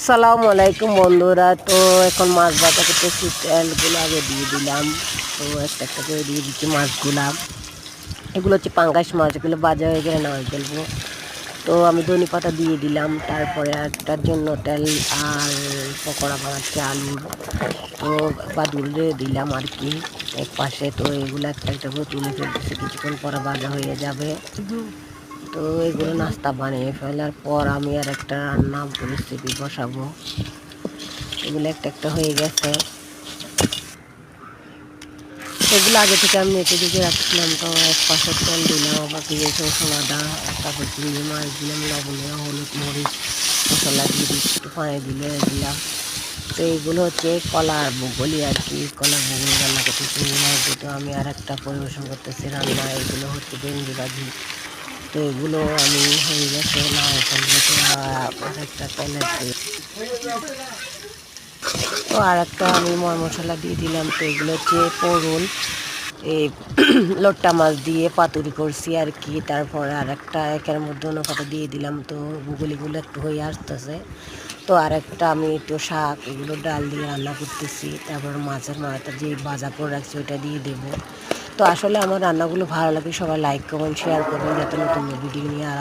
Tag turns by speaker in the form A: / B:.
A: সালামু আলাইকুম বন্ধুরা। তো এখন মাছ ভাজা করতেছি, তেলগুলো আগে দিয়ে দিলাম। তো একটা একটা করে দিয়ে দিচ্ছি মাছগুলা। এগুলো হচ্ছে পাঙ্গাস মাছ, এগুলো ভাজা হয়ে গেলে নামাই ফেলবো। তো আমি ধনে পাতা দিয়ে দিলাম, তারপরে একটার জন্য তেল আর পকোড়া বানাচ্ছি আলুর। তো বাদুড়ে দিলাম আর কি এক পাশে। তো এগুলো একটা একটা করে তুলে ফেলতেছি, কিছুক্ষণ পরে ভাজা হয়ে যাবে। তো এগুলো নাস্তা বানিয়ে ফেলার পর আমি আর একটা রান্না রেসিপি বসাবো। এগুলো একটা একটা হয়ে গেছে, এগুলো আগে থেকে আমি মেখে দিকে রাখছিলাম। তো এক পাশে তেল দিলাম, আবার পেঁয়াজ রসুন আদা, তারপর চিংড়ি মাছ দিলাম, লবণ হলুদ মরিচ মশলা দিয়ে একটু পানি দিলে দিলাম। তো এইগুলো হচ্ছে কলার বগলি আর কি, কলার বগলি রান্না করতে চিংড়ি মাছ দিয়ে। তো আমি আর একটা পরিবেশন করতেছি রান্না, এগুলো হচ্ছে ভেন্ডি ভাজি। তো এগুলো আমি হয়ে গেছে না এখন আর একটা তেলের তো আর একটা আমি মশলা দিয়ে দিলাম। তো এগুলো হচ্ছে পরুল, এই লোট্টা মাছ দিয়ে পাতুরি করছি আর কি। তারপর আর একটা একের মধ্যে অন্য পাতা দিয়ে দিলাম। তো গুগলিগুলো একটু হয়ে আসতেছে। তো আর একটা আমি একটু শাক, এগুলো ডাল দিয়ে রান্না করতেছি। তারপর মাছের মাথা যে ভাজা করে রাখছি ওইটা দিয়ে দেবো। তো আসলে আমার রান্নাগুলো ভালো লাগে, সবাই লাইক কমেন্ট শেয়ার করবেন যাতে নতুন ভিডিও নিয়ে আর